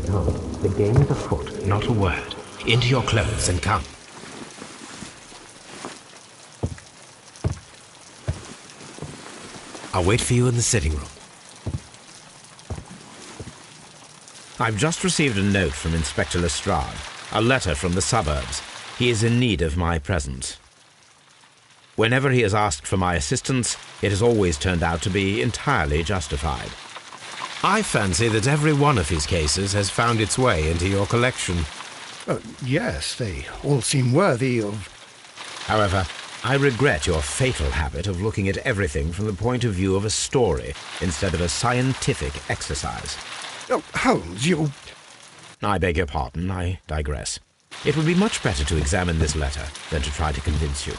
No, the game is afoot. Not a word. Into your clothes and come. I'll wait for you in the sitting room. I've just received a note from Inspector Lestrade, a letter from the suburbs. He is in need of my presence. Whenever he has asked for my assistance, it has always turned out to be entirely justified. I fancy that every one of his cases has found its way into your collection. Yes, they all seem worthy of... However, I regret your fatal habit of looking at everything from the point of view of a story instead of a scientific exercise. Oh, Holmes, you... I beg your pardon, I digress. It would be much better to examine this letter than to try to convince you.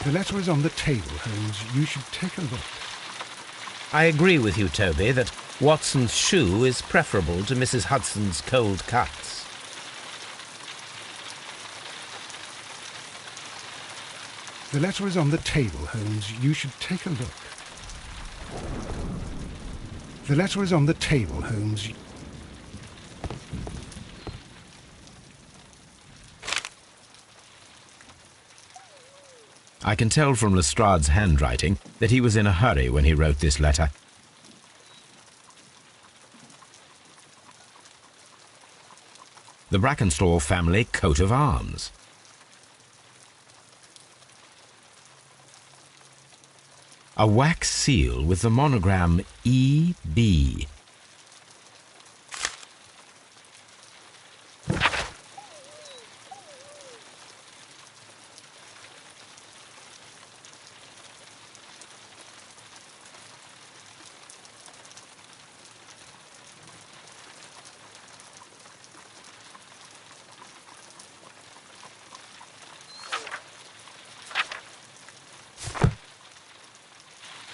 The letter is on the table, Holmes. You should take a look. I agree with you, Toby, that Watson's shoe is preferable to Mrs. Hudson's cold cuts. The letter is on the table, Holmes. You should take a look. The letter is on the table, Holmes. I can tell from Lestrade's handwriting that he was in a hurry when he wrote this letter. The Brackenstall family coat of arms. A wax seal with the monogram E.B.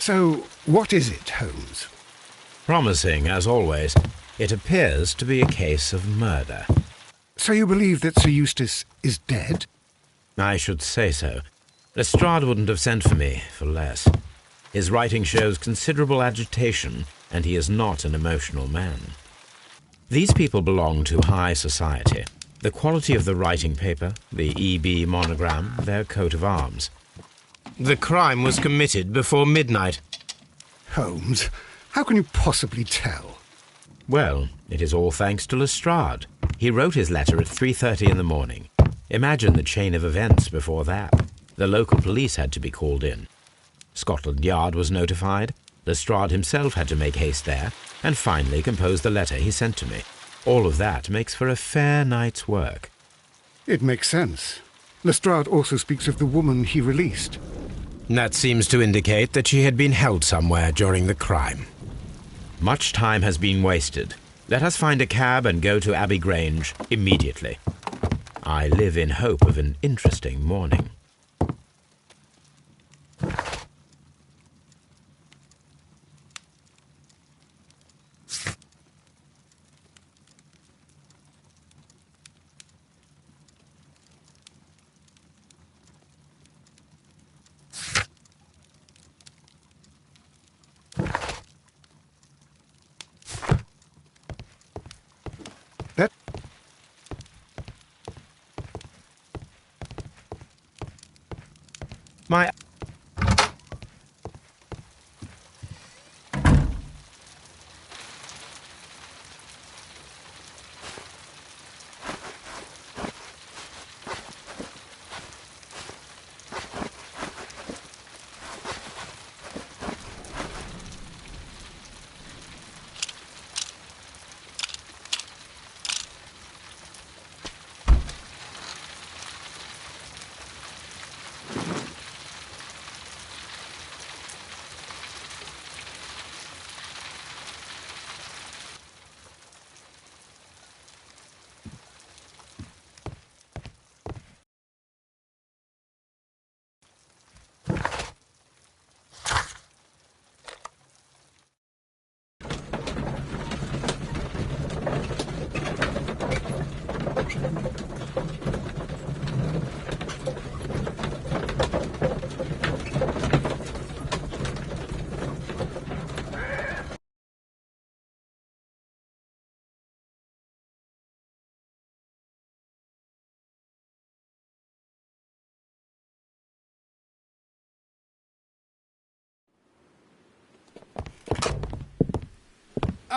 So, what is it, Holmes? Promising, as always. It appears to be a case of murder. So you believe that Sir Eustace is dead? I should say so. Lestrade wouldn't have sent for me for less. His writing shows considerable agitation, and he is not an emotional man. These people belong to high society. The quality of the writing paper, the E.B. monogram, their coat of arms. The crime was committed before midnight. Holmes, how can you possibly tell? Well, it is all thanks to Lestrade. He wrote his letter at 3:30 in the morning. Imagine the chain of events before that. The local police had to be called in. Scotland Yard was notified. Lestrade himself had to make haste there, and finally compose the letter he sent to me. All of that makes for a fair night's work. It makes sense. Lestrade also speaks of the woman he released. That seems to indicate that she had been held somewhere during the crime. Much time has been wasted. Let us find a cab and go to Abbey Grange immediately. I live in hope of an interesting morning. My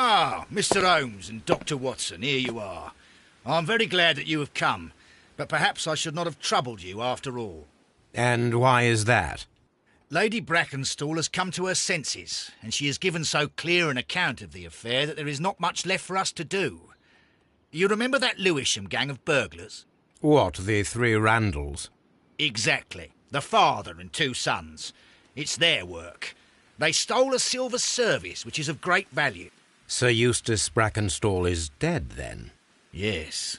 Ah, Mr. Holmes and Dr. Watson, here you are. I'm very glad that you have come, but perhaps I should not have troubled you after all. And why is that? Lady Brackenstall has come to her senses, and she has given so clear an account of the affair that there is not much left for us to do. You remember that Lewisham gang of burglars? What, the three Randalls? Exactly. The father and two sons. It's their work. They stole a silver service, which is of great value. Sir Eustace Brackenstall is dead, then? Yes.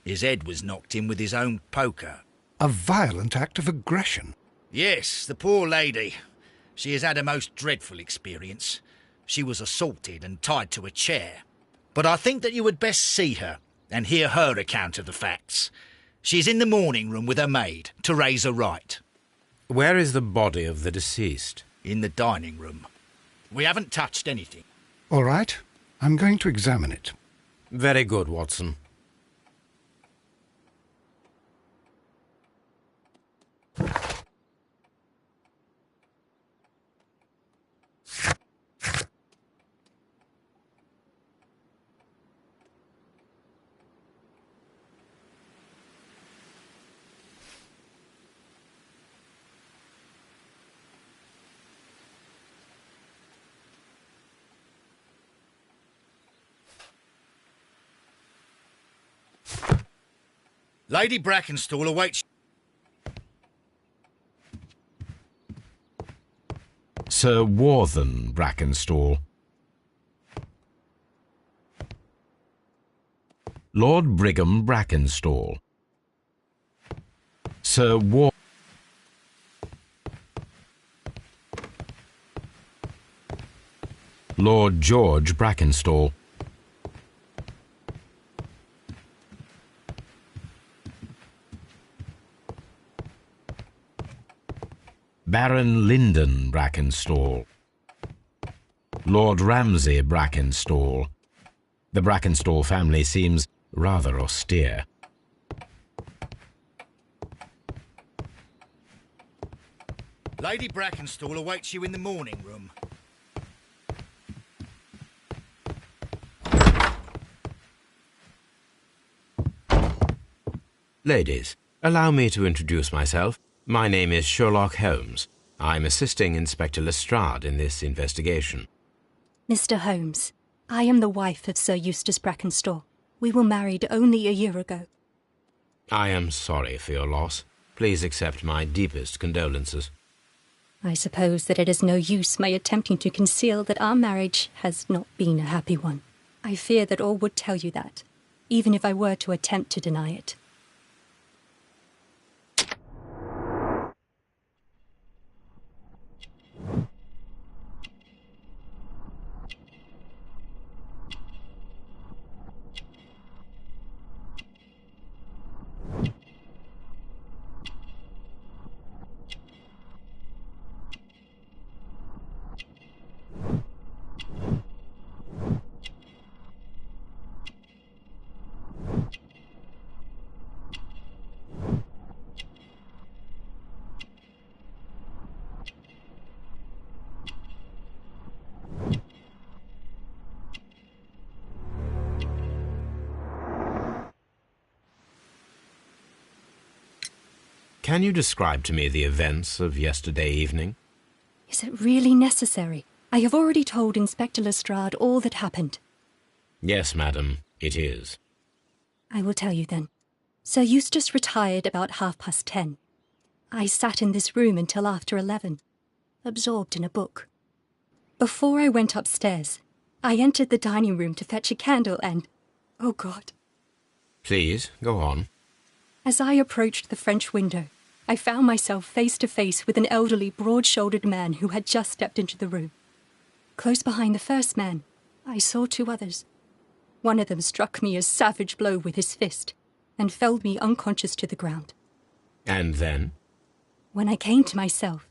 His head was knocked in with his own poker. A violent act of aggression. Yes, the poor lady. She has had a most dreadful experience. She was assaulted and tied to a chair. But I think that you would best see her and hear her account of the facts. She's in the morning room with her maid, Teresa Wright. Where is the body of the deceased? In the dining room. We haven't touched anything. All right, I'm going to examine it. Very good, Watson. Lady Brackenstall awaits... Sir Warthen Brackenstall. Lord Brigham Brackenstall. Sir War... Lord George Brackenstall. Baron Lyndon Brackenstall. Lord Ramsay Brackenstall. The Brackenstall family seems rather austere. Lady Brackenstall awaits you in the morning room. Ladies, allow me to introduce myself. My name is Sherlock Holmes. I'm assisting Inspector Lestrade in this investigation. Mr. Holmes, I am the wife of Sir Eustace Brackenstall. We were married only a year ago. I am sorry for your loss. Please accept my deepest condolences. I suppose that it is no use my attempting to conceal that our marriage has not been a happy one. I fear that all would tell you that, even if I were to attempt to deny it. Can you describe to me the events of yesterday evening? Is it really necessary? I have already told Inspector Lestrade all that happened. Yes, madam, it is. I will tell you then. Sir Eustace retired about 10:30. I sat in this room until after 11, absorbed in a book. Before I went upstairs, I entered the dining room to fetch a candle and... oh God. Please, go on. As I approached the French window, I found myself face to face with an elderly, broad-shouldered man who had just stepped into the room. Close behind the first man, I saw two others. One of them struck me a savage blow with his fist and felled me unconscious to the ground. And then? When I came to myself,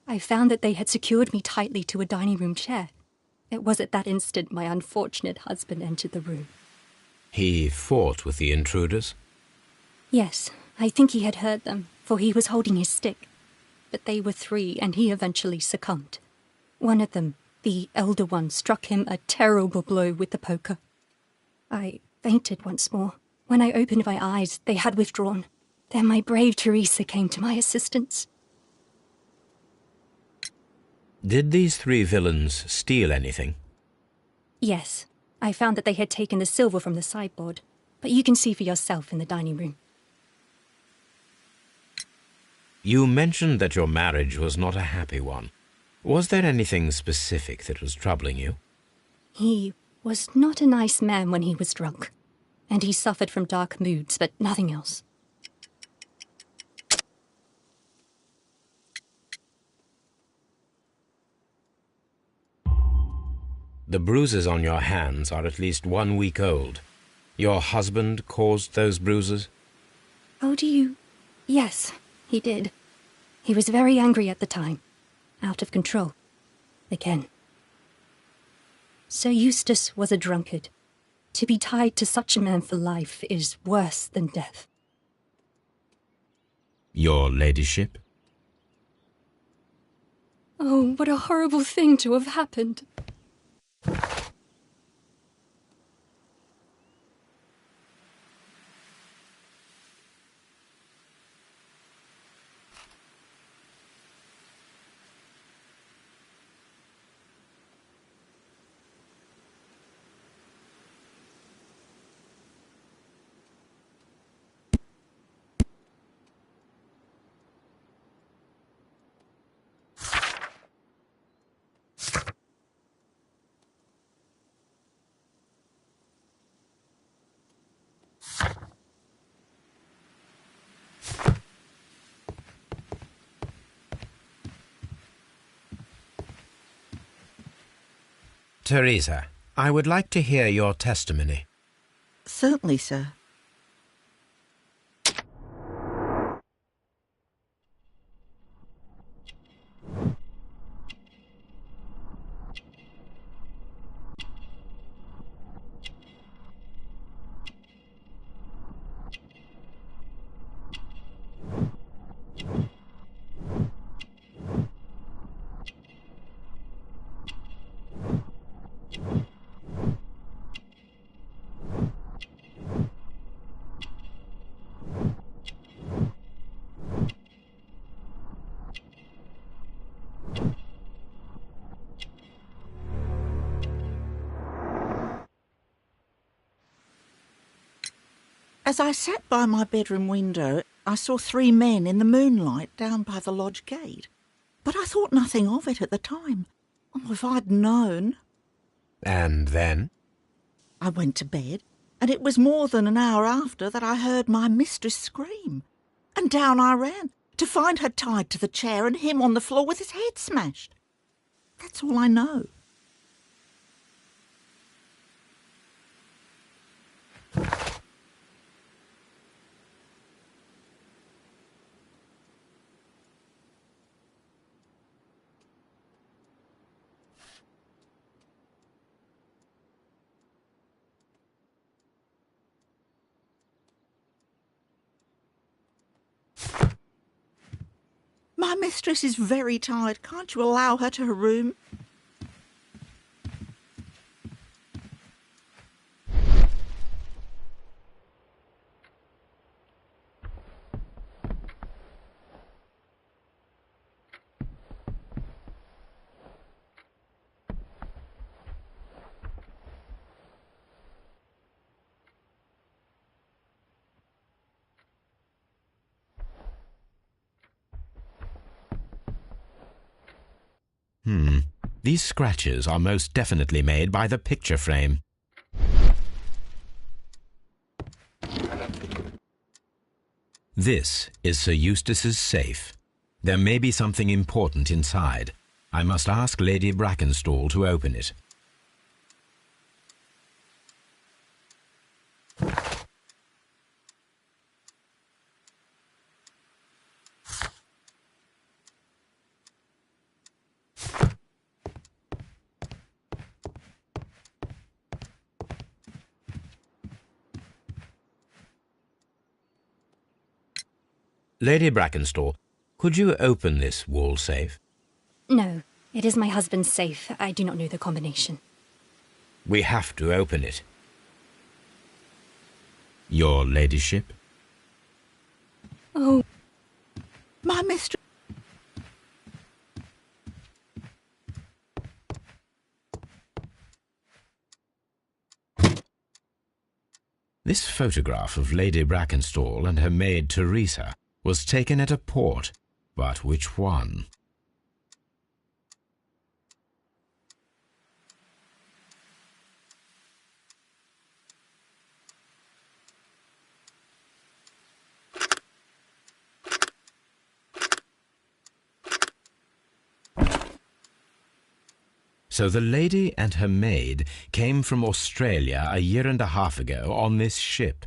I found that they had secured me tightly to a dining room chair. It was at that instant my unfortunate husband entered the room. He fought with the intruders? Yes, I think he had heard them, for he was holding his stick. But they were three, and he eventually succumbed. One of them, the elder one, struck him a terrible blow with the poker. I fainted once more. When I opened my eyes, they had withdrawn. Then my brave Teresa came to my assistance. Did these three villains steal anything? Yes, I found that they had taken the silver from the sideboard, but you can see for yourself in the dining room. You mentioned that your marriage was not a happy one. Was there anything specific that was troubling you? He was not a nice man when he was drunk, and he suffered from dark moods, but nothing else. The bruises on your hands are at least 1 week old. Your husband caused those bruises? Oh, do you? Yes, he did. He was very angry at the time. Out of control. Again. Sir Eustace was a drunkard. To be tied to such a man for life is worse than death. Your ladyship? Oh, what a horrible thing to have happened. Teresa, I would like to hear your testimony. Certainly, sir. As I sat by my bedroom window, I saw 3 men in the moonlight down by the lodge gate. But I thought nothing of it at the time. Oh, if I'd known. And then? I went to bed, and it was more than an hour after that I heard my mistress scream. And down I ran, to find her tied to the chair and him on the floor with his head smashed. That's all I know. My mistress is very tired. Can't you allow her to her room? These scratches are most definitely made by the picture frame. This is Sir Eustace's safe. There may be something important inside. I must ask Lady Brackenstall to open it. Lady Brackenstall, could you open this wall safe? No, it is my husband's safe. I do not know the combination. We have to open it. Your ladyship? Oh, My mistress. This photograph of Lady Brackenstall and her maid Teresa was taken at a port, but which one? So the lady and her maid came from Australia a year and a half ago on this ship.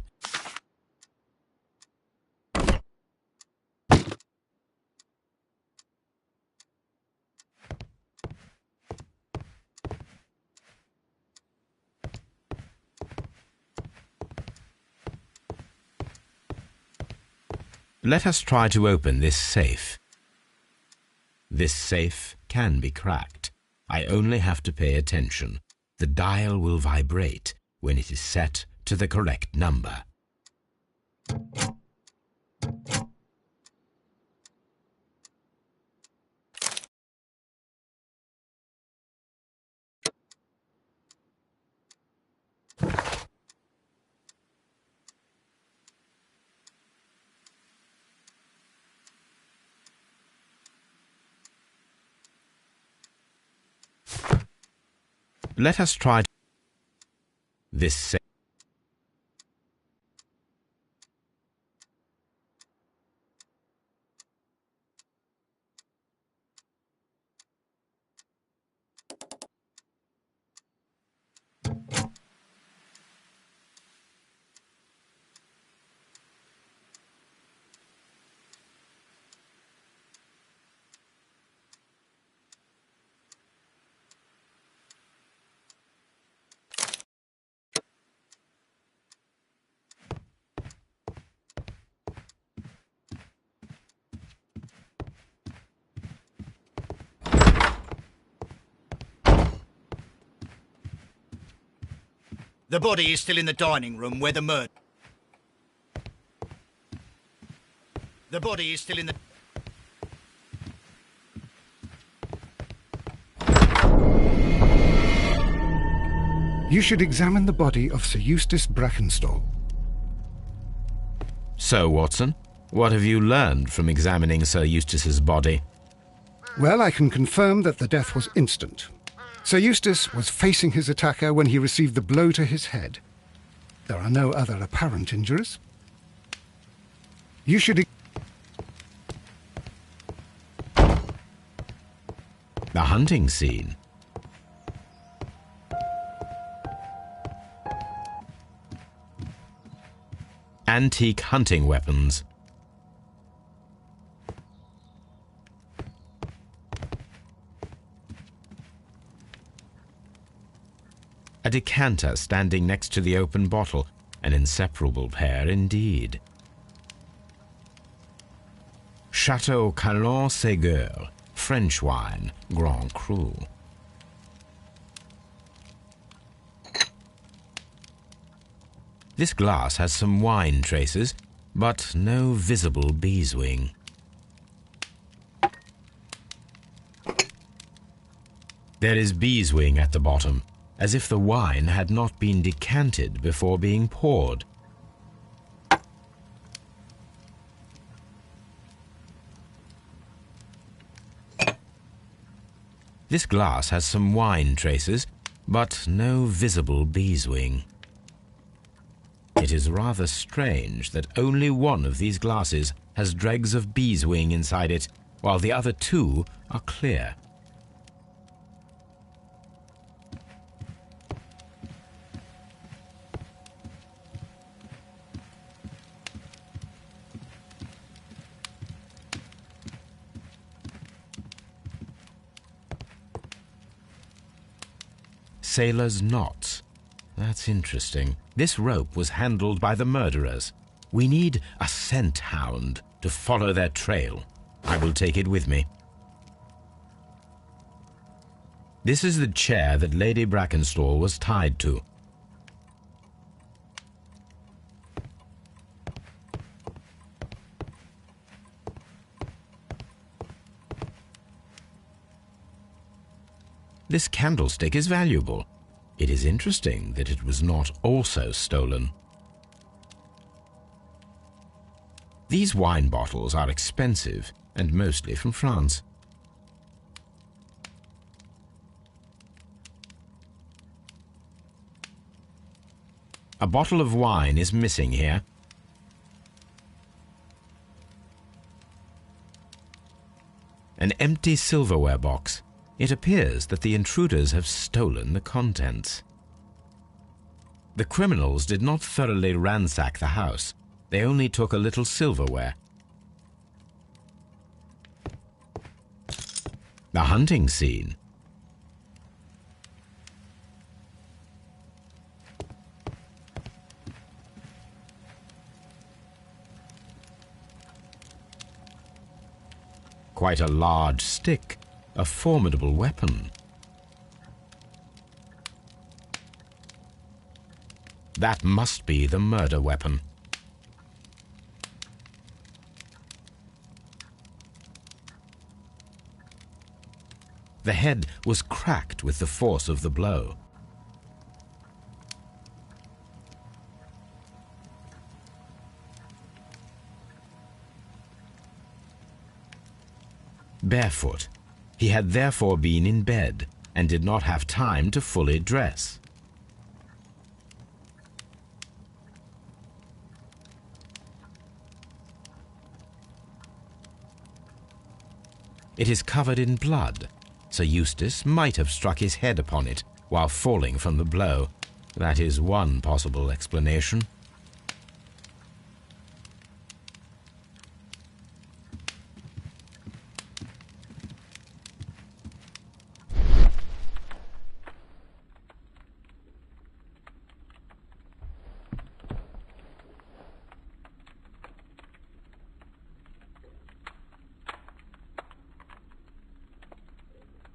Let us try to open this safe. This safe can be cracked. I only have to pay attention. The dial will vibrate when it is set to the correct number. Let us try this safe. The body is still in the dining room where the murder... The body is still in the... You should examine the body of Sir Eustace Brackenstall. So, Watson, what have you learned from examining Sir Eustace's body? Well, I can confirm that the death was instant. Sir Eustace was facing his attacker when he received the blow to his head. There are no other apparent injuries. You should... The hunting scene. Antique hunting weapons. A decanter standing next to the open bottle, an inseparable pair indeed. Chateau Calon-Ségur, French wine, Grand Cru. This glass has some wine traces, but no visible beeswing. There is beeswing at the bottom, as if the wine had not been decanted before being poured. This glass has some wine traces, but no visible beeswing. It is rather strange that only one of these glasses has dregs of beeswing inside it, while the other two are clear. Sailor's knots. That's interesting. This rope was handled by the murderers. We need a scent hound to follow their trail. I will take it with me. This is the chair that Lady Brackenstall was tied to. This candlestick is valuable. It is interesting that it was not also stolen. These wine bottles are expensive and mostly from France. A bottle of wine is missing here. An empty silverware box. It appears that the intruders have stolen the contents. The criminals did not thoroughly ransack the house. They only took a little silverware. The hunting scene. Quite a large stick. A formidable weapon. That must be the murder weapon. The head was cracked with the force of the blow. Barefoot. He had therefore been in bed and did not have time to fully dress. It is covered in blood. Sir Eustace might have struck his head upon it while falling from the blow. That is one possible explanation.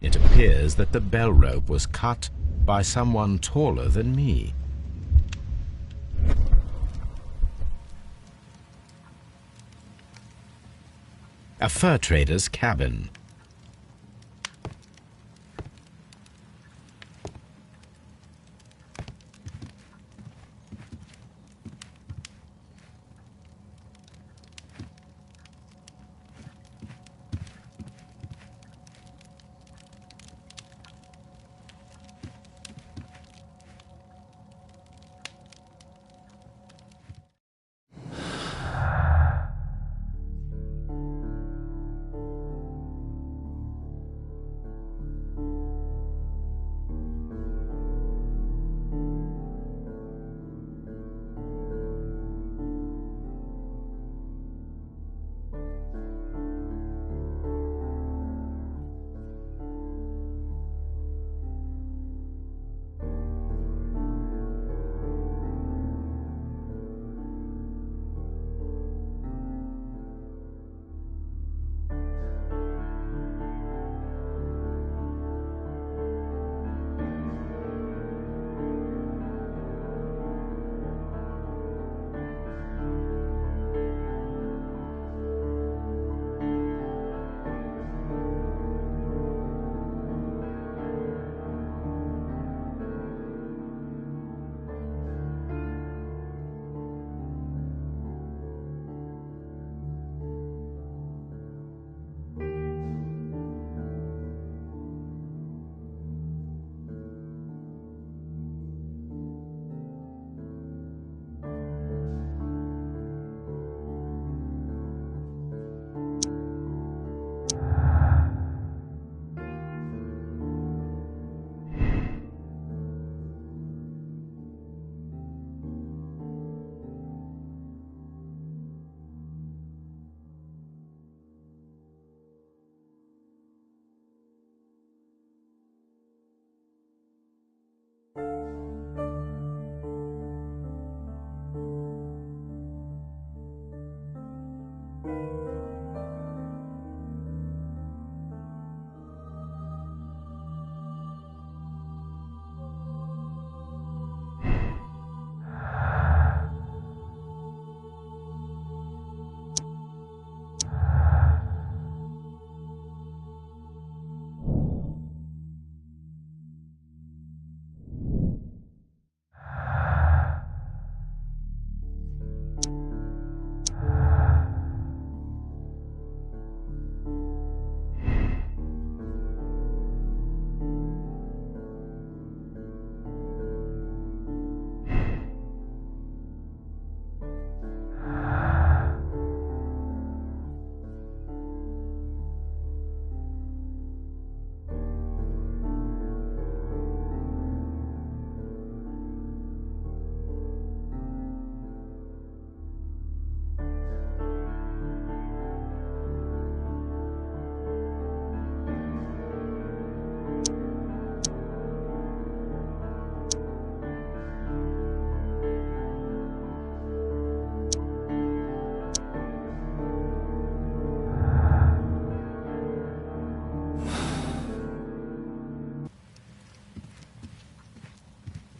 It appears that the bell rope was cut by someone taller than me. A fur trader's cabin.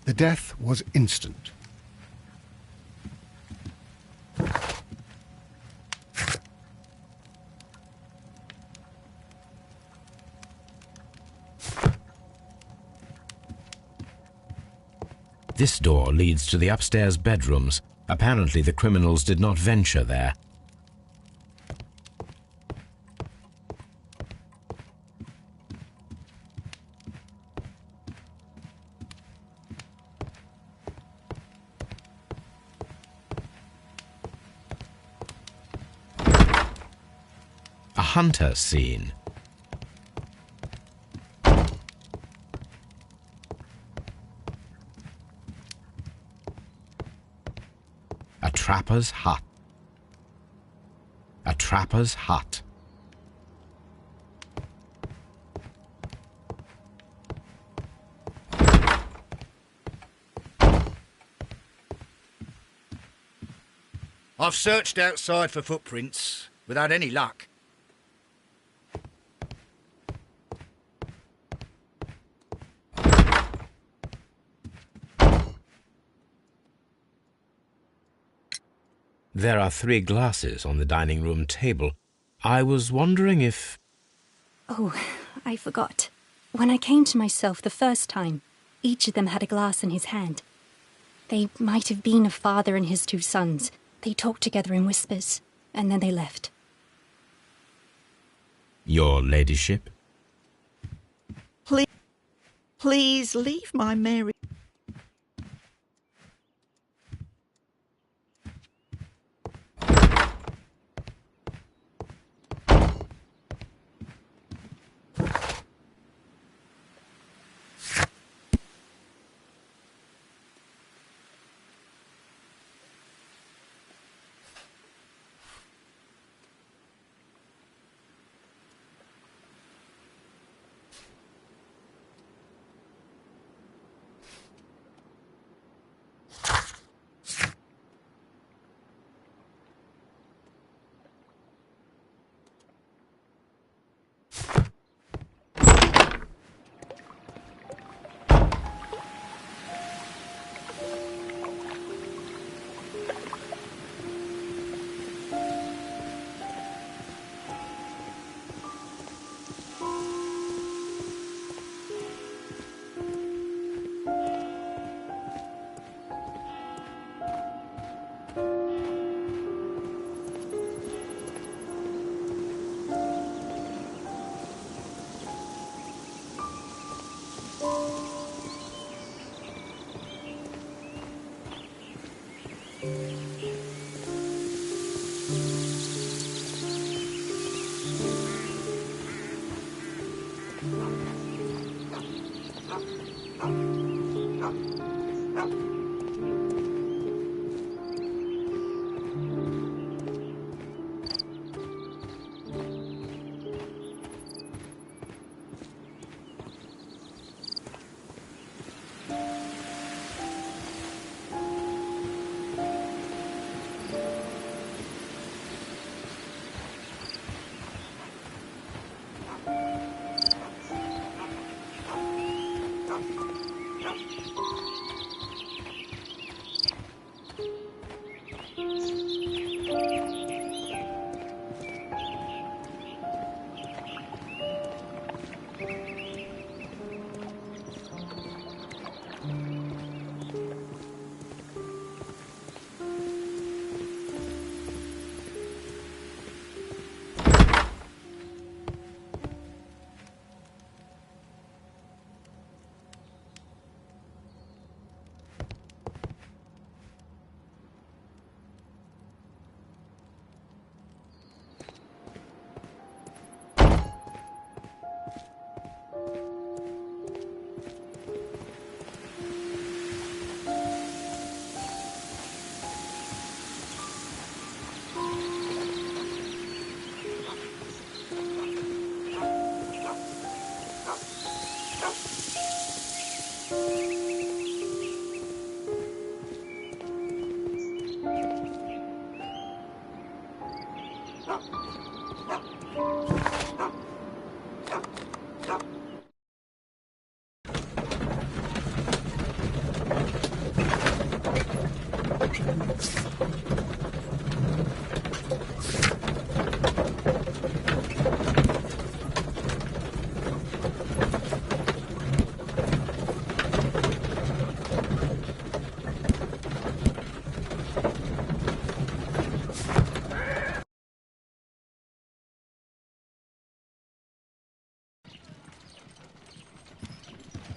The death was instant. This door leads to the upstairs bedrooms. Apparently the criminals did not venture there. A hunter scene. A trapper's hut. A trapper's hut. I've searched outside for footprints without any luck. There are 3 glasses on the dining room table. I was wondering if... Oh, I forgot. When I came to myself the first time, each of them had a glass in his hand. They might have been a father and his 2 sons. They talked together in whispers, and then they left. Your ladyship? Please leave my Mary.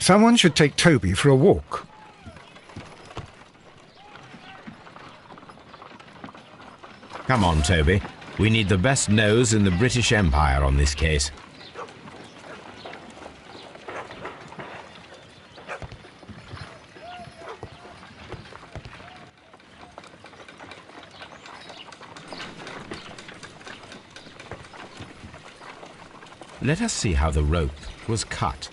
Someone should take Toby for a walk. Come on, Toby. We need the best nose in the British Empire on this case. Let us see how the rope was cut.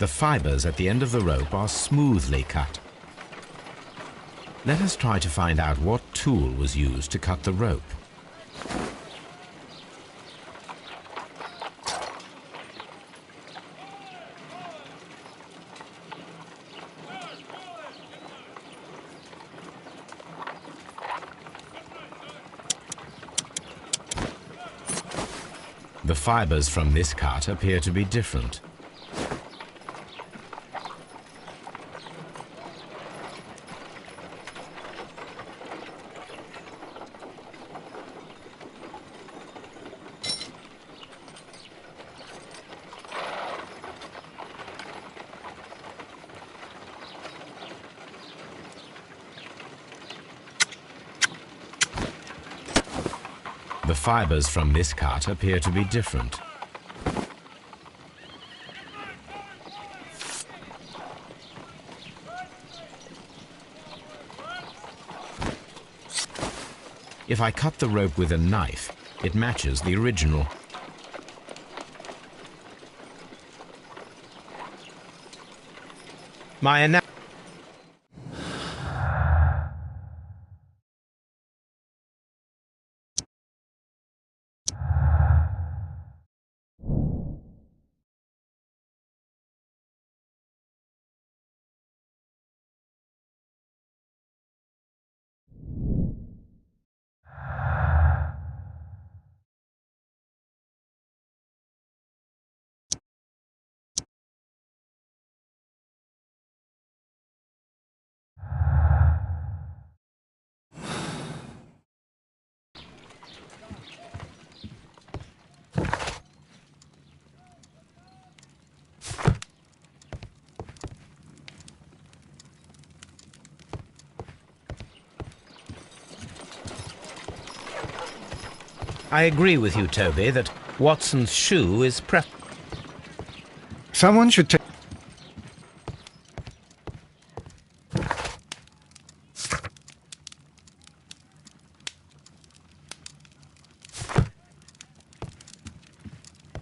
The fibers at the end of the rope are smoothly cut. Let us try to find out what tool was used to cut the rope. The fibers from this cut appear to be different. The fibers from this cut appear to be different. If I cut the rope with a knife, it matches the original. I agree with you, Toby, that Watson's shoe is Someone should take...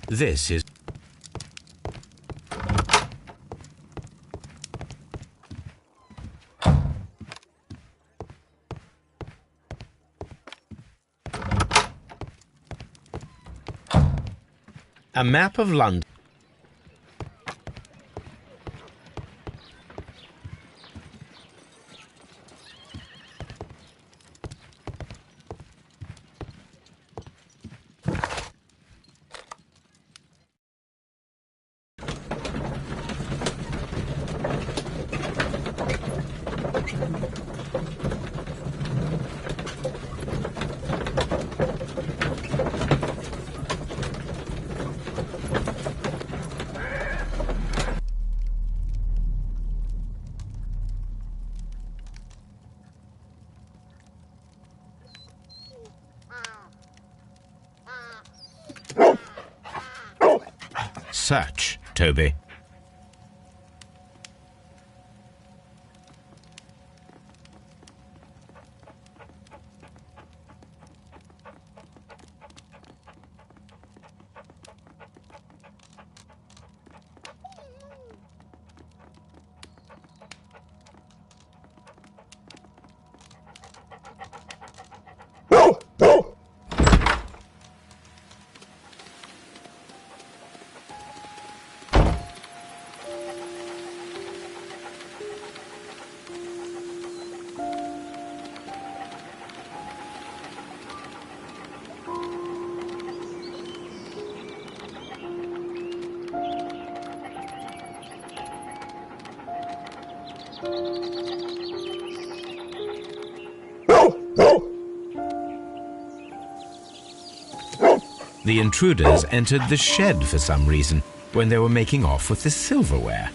This is... a map of London. search, Toby. The intruders entered the shed for some reason when they were making off with the silverware.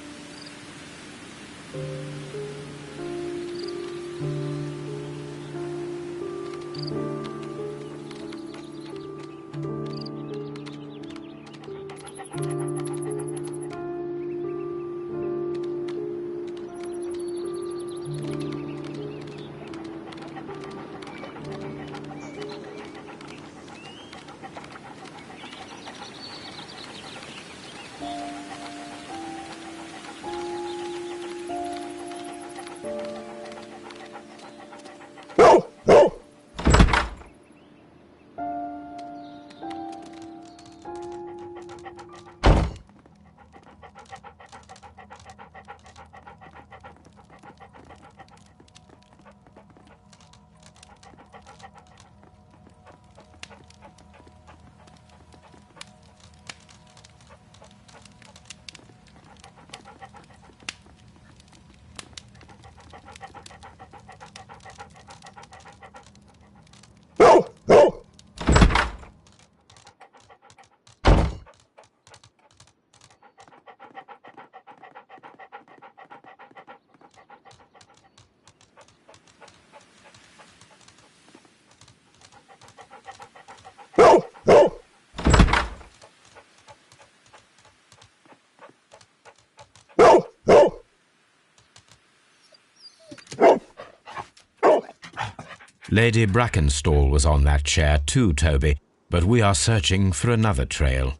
Lady Brackenstall was on that chair too, Toby, but we are searching for another trail.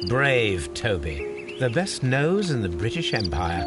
Brave Toby, the best nose in the British Empire.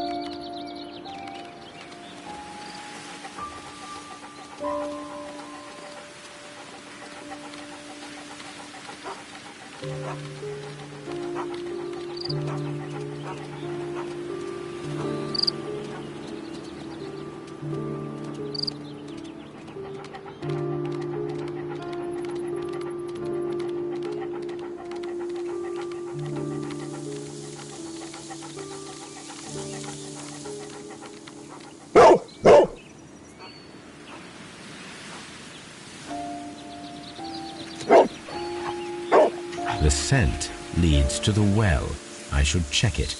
The scent leads to the well. I should check it.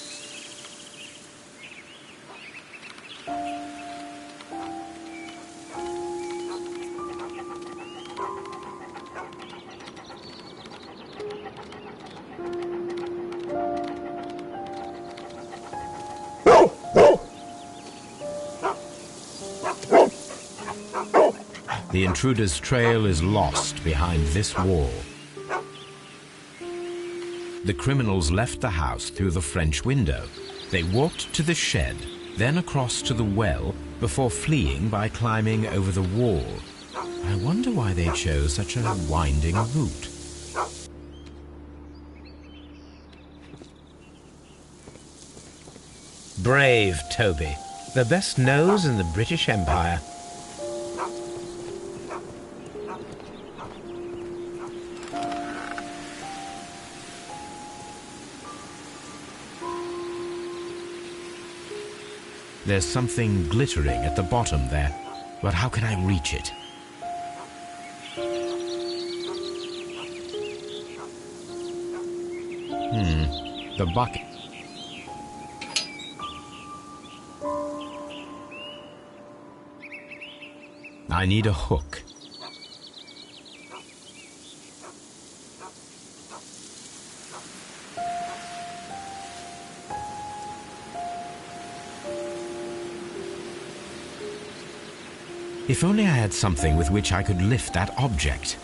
The intruder's trail is lost behind this wall. The criminals left the house through the French window. They walked to the shed, then across to the well, before fleeing by climbing over the wall. I wonder why they chose such a winding route. Brave Toby, the best nose in the British Empire. There's something glittering at the bottom there, but how can I reach it? The bucket. I need a hook. If only I had something with which I could lift that object.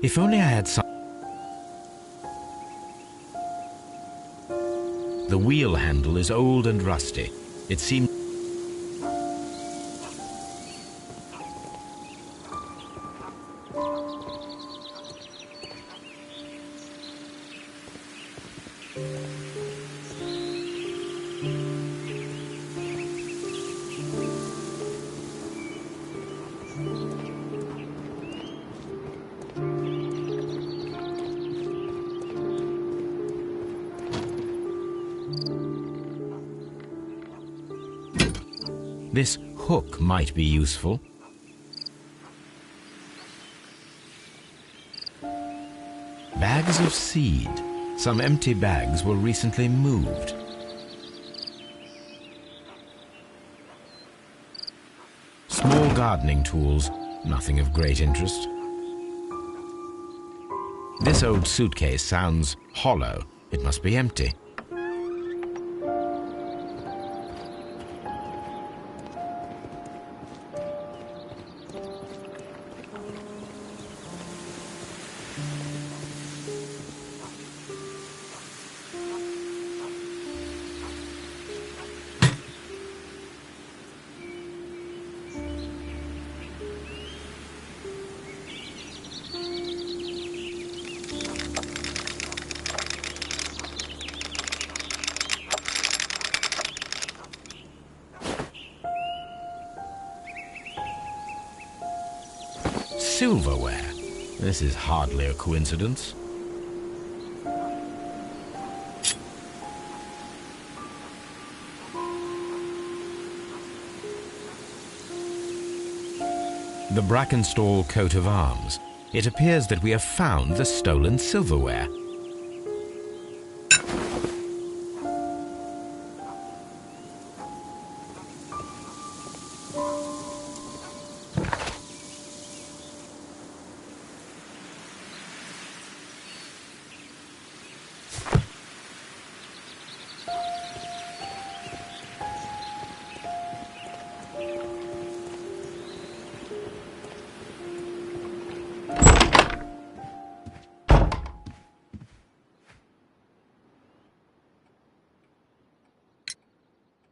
If only I had some... The wheel handle is old and rusty. It seems... This hook might be useful. Bags of seed. Some empty bags were recently moved. Small gardening tools, nothing of great interest. This old suitcase sounds hollow. It must be empty. Silverware. This is hardly a coincidence. The Brackenstall coat of arms. It appears that we have found the stolen silverware.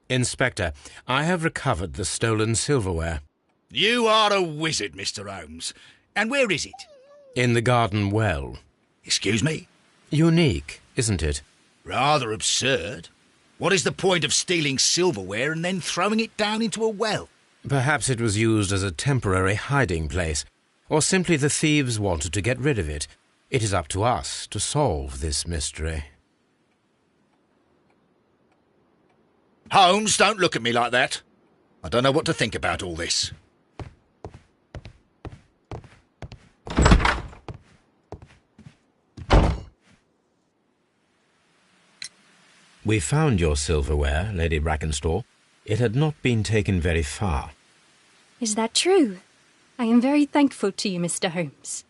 Inspector, I have recovered the stolen silverware. You are a wizard, Mr. Holmes. And where is it? In the garden well. Excuse me? Unique, isn't it? Rather absurd. What is the point of stealing silverware and then throwing it down into a well? Perhaps it was used as a temporary hiding place, or simply the thieves wanted to get rid of it. It is up to us to solve this mystery. Holmes, don't look at me like that. I don't know what to think about all this. We found your silverware, Lady Brackenstall. It had not been taken very far. Is that true? I am very thankful to you, Mr. Holmes.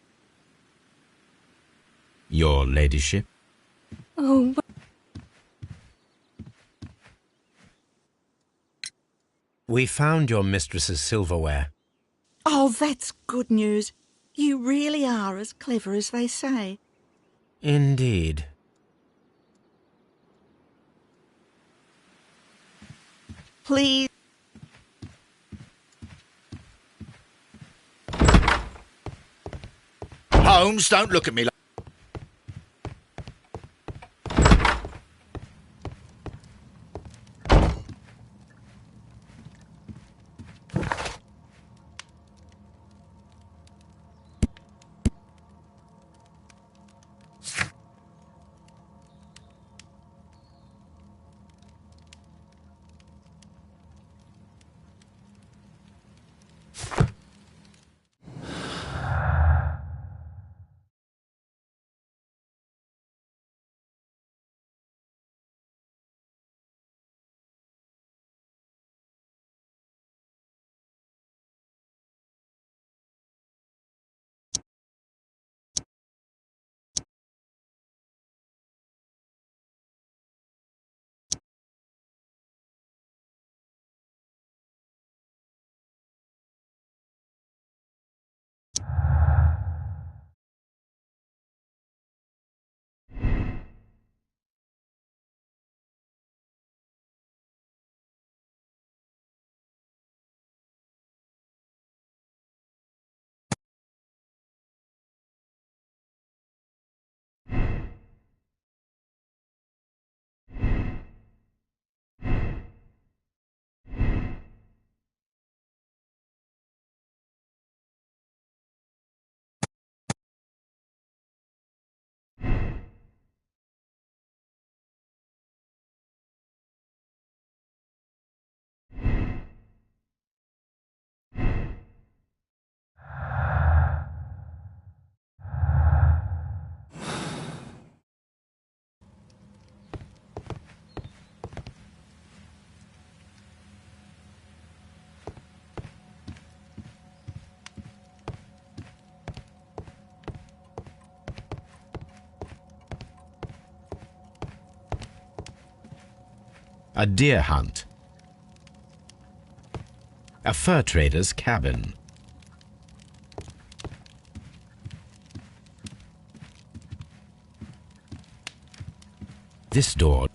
Your ladyship? Oh, We found your mistress's silverware. Oh, that's good news. You really are as clever as they say. Indeed. Please. Holmes, don't look at me like... A deer hunt. A fur trader's cabin. This door.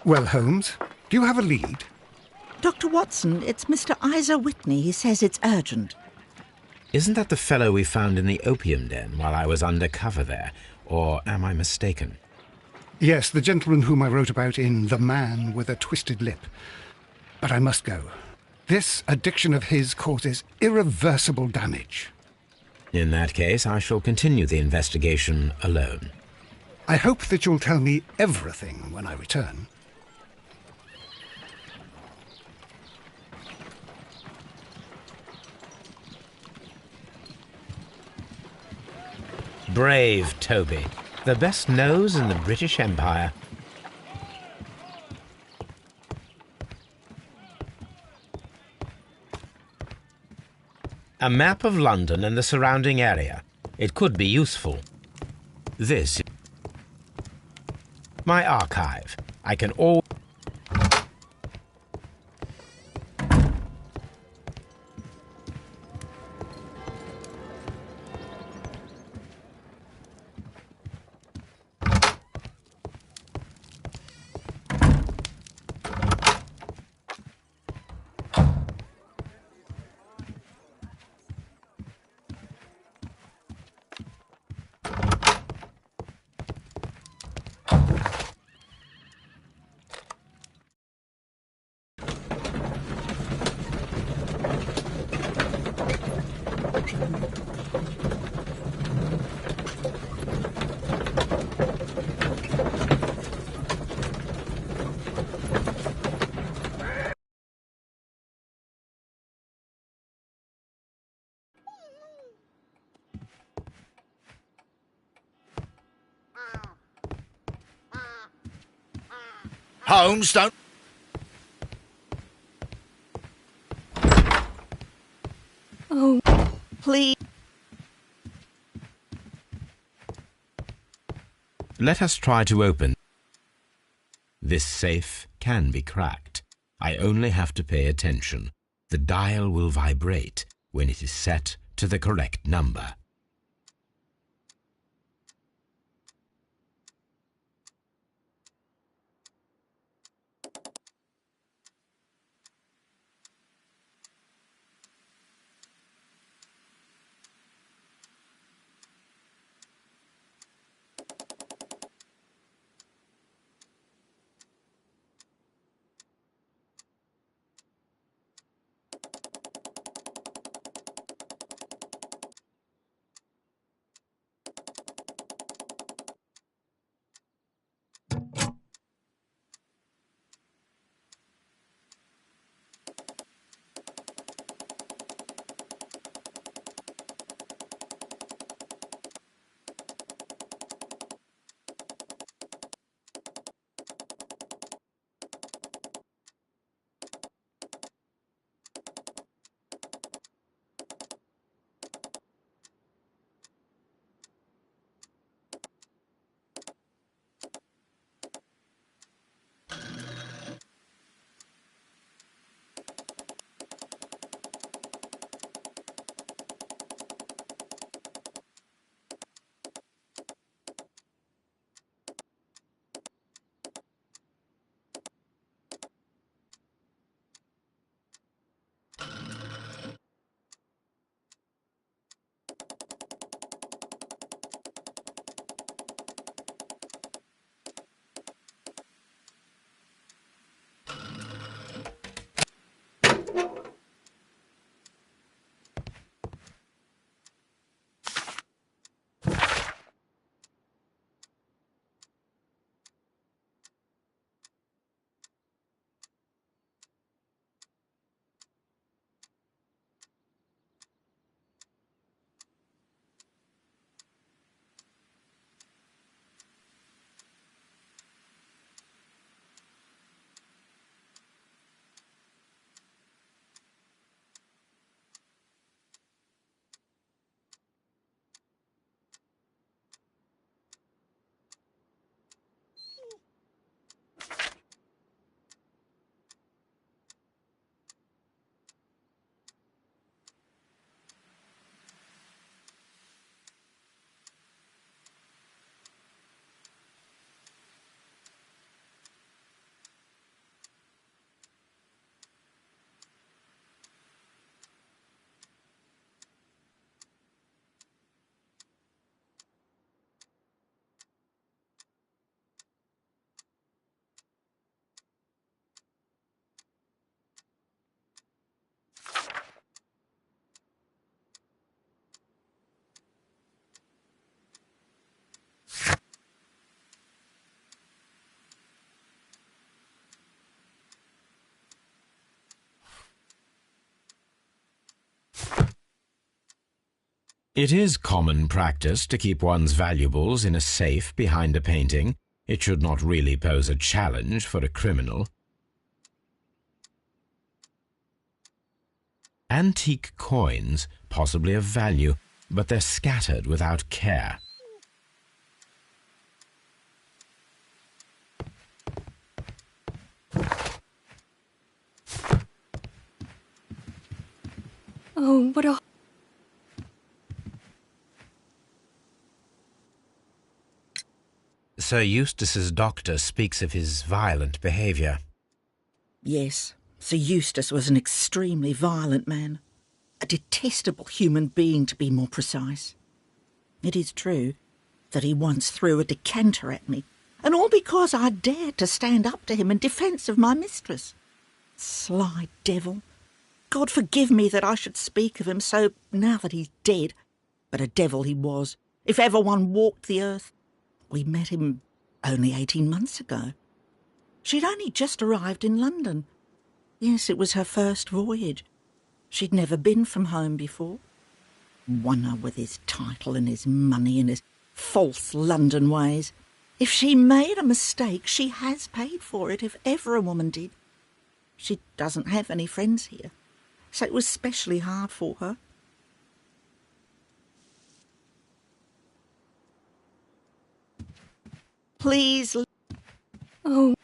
Well, Holmes, do you have a lead? Dr. Watson, it's Mr. Isa Whitney. He says it's urgent. Isn't that the fellow we found in the opium den while I was undercover there? Or am I mistaken? Yes, the gentleman whom I wrote about in The Man with a Twisted Lip. But I must go. This addiction of his causes irreversible damage. In that case, I shall continue the investigation alone. I hope that you'll tell me everything when I return. Brave Toby, the best nose in the British Empire. A map of London and the surrounding area. It could be useful. This is my archive. I can all... Holmes, don't... Oh, Please. Let us try to open. This safe can be cracked. I only have to pay attention. The dial will vibrate when it is set to the correct number. It is common practice to keep one's valuables in a safe behind a painting. It should not really pose a challenge for a criminal. Antique coins, possibly of value, but they're scattered without care. Oh, what a... Sir Eustace's doctor speaks of his violent behaviour. Yes, Sir Eustace was an extremely violent man. A detestable human being, to be more precise. It is true that he once threw a decanter at me, and all because I dared to stand up to him in defence of my mistress. Sly devil. God forgive me that I should speak of him so now that he's dead. But a devil he was, if ever one walked the earth. We met him only 18 months ago. She'd only just arrived in London. Yes, it was her first voyage. She'd never been from home before. Wonder with his title and his money and his false London ways. If she made a mistake, she has paid for it, if ever a woman did. She doesn't have any friends here, so it was specially hard for her. Please. Oh.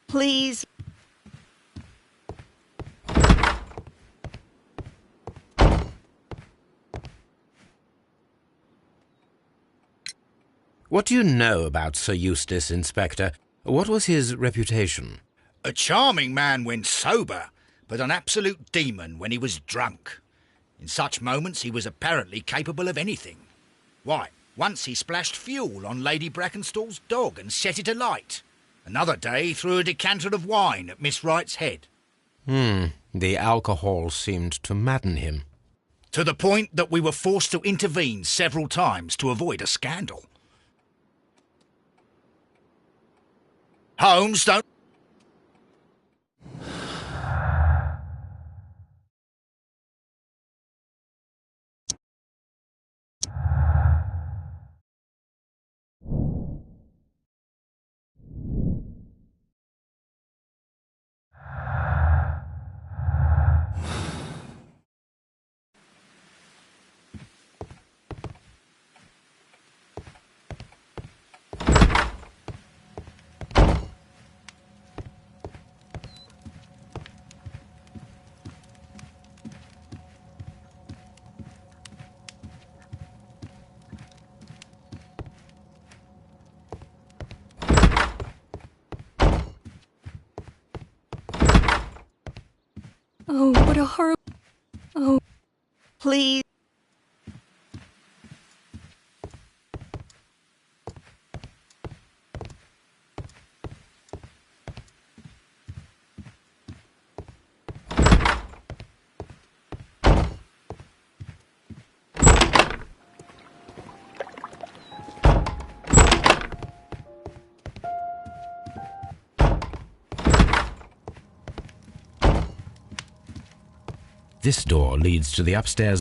Please. What do you know about Sir Eustace, Inspector? What was his reputation? A charming man when sober, but an absolute demon when he was drunk. In such moments he was apparently capable of anything. Why, once he splashed fuel on Lady Brackenstall's dog and set it alight. Another day he threw a decanter of wine at Miss Wright's head. The alcohol seemed to madden him. To the point that we were forced to intervene several times to avoid a scandal. Holmes, don't... Oh, what a horrible... Oh. Please. This door leads to the upstairs.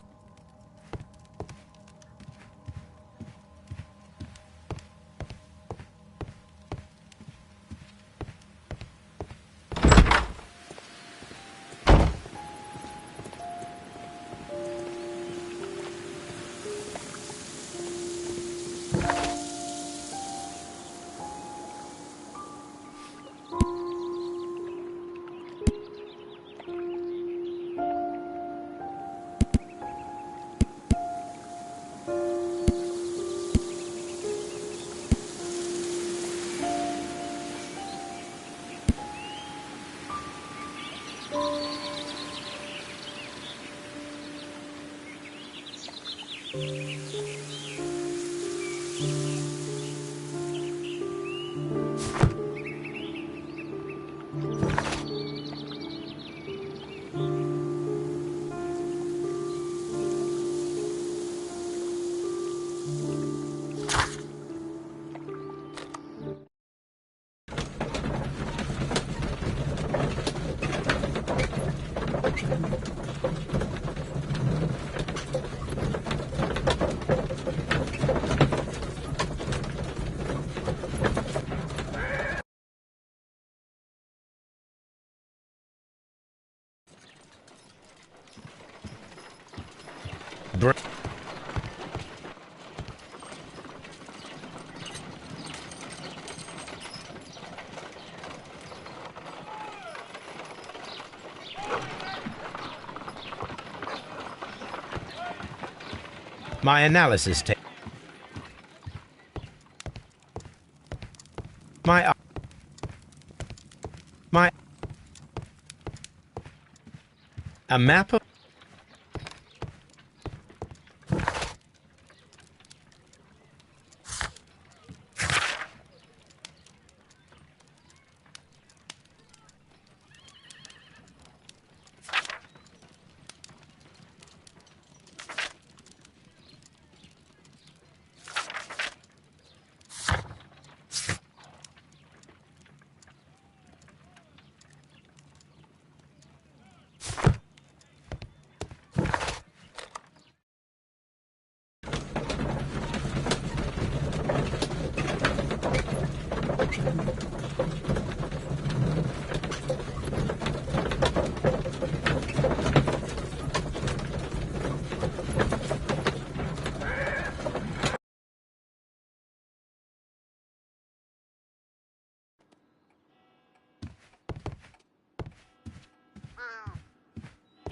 My analysis ta- My a map of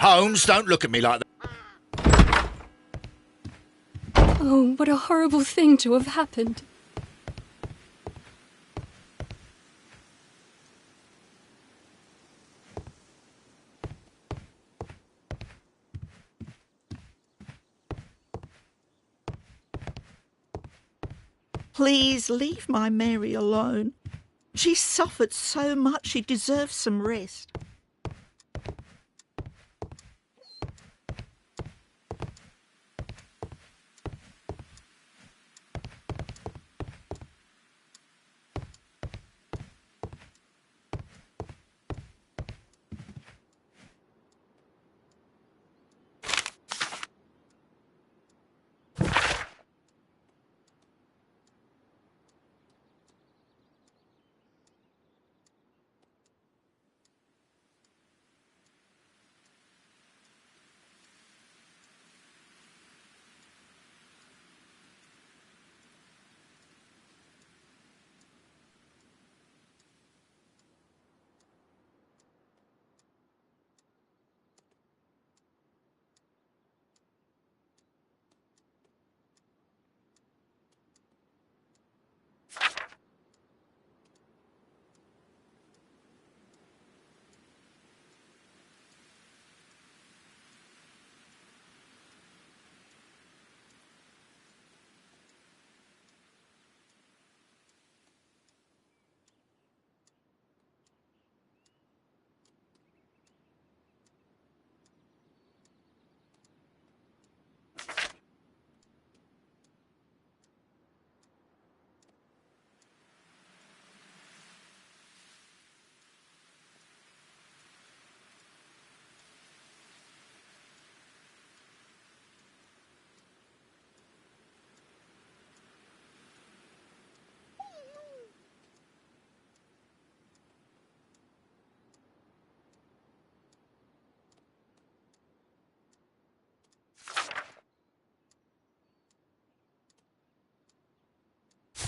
Holmes, don't look at me like that. Oh, what a horrible thing to have happened. Please leave my Mary alone. She suffered so much, she deserves some rest.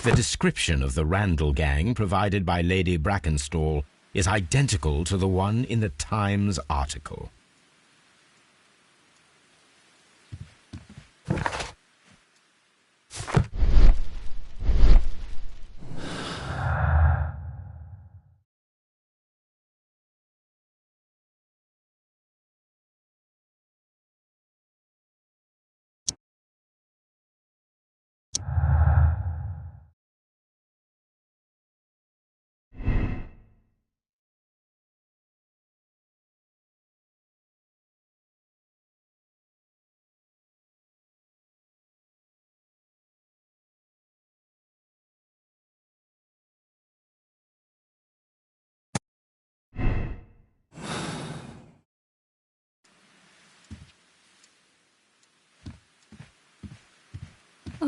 The description of the Randall gang provided by Lady Brackenstall is identical to the one in the Times article.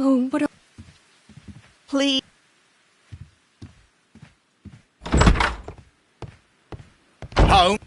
Oh, what a... Please. Home.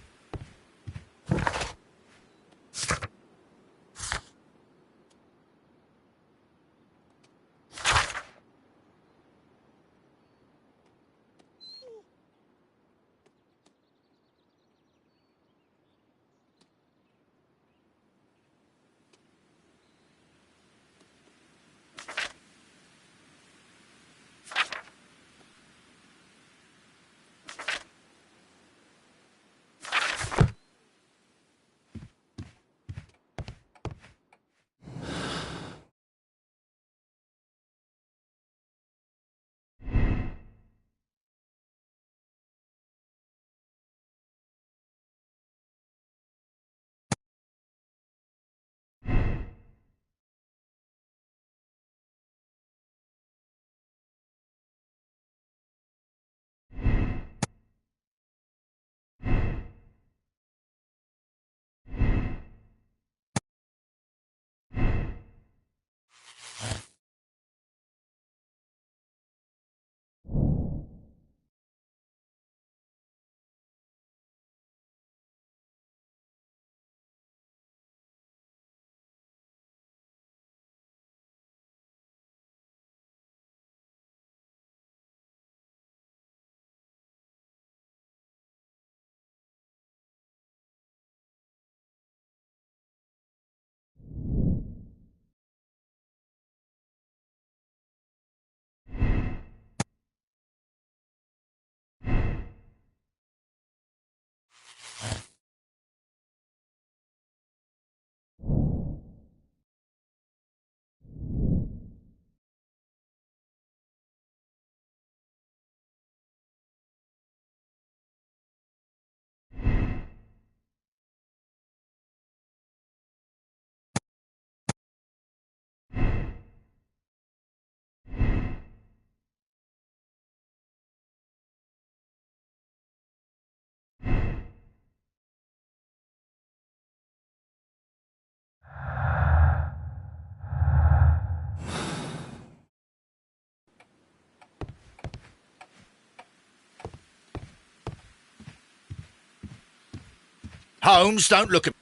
Holmes, don't look at...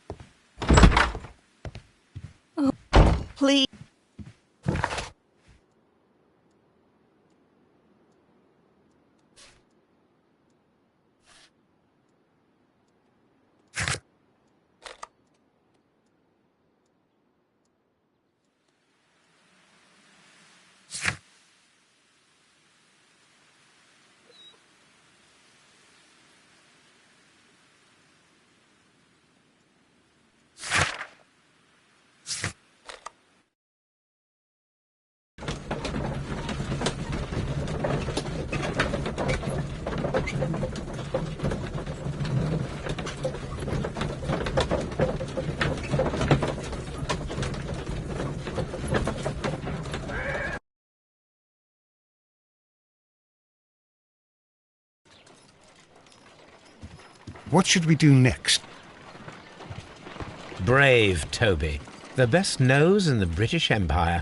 Please. What should we do next? Brave Toby. The best nose in the British Empire.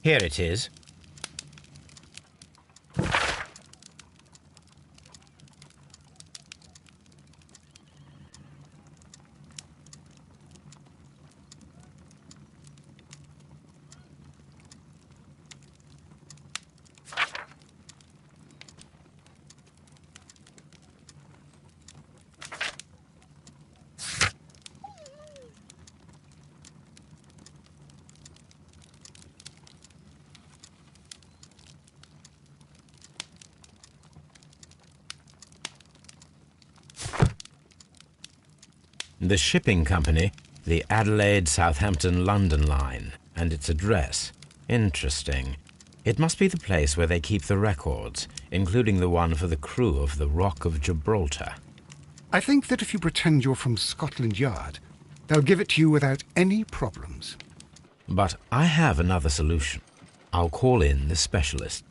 Here it is. The shipping company, the Adelaide, Southampton, London line, and its address. Interesting. It must be the place where they keep the records, including the one for the crew of the Rock of Gibraltar. I think that if you pretend you're from Scotland Yard, they'll give it to you without any problems. But I have another solution. I'll call in the specialist.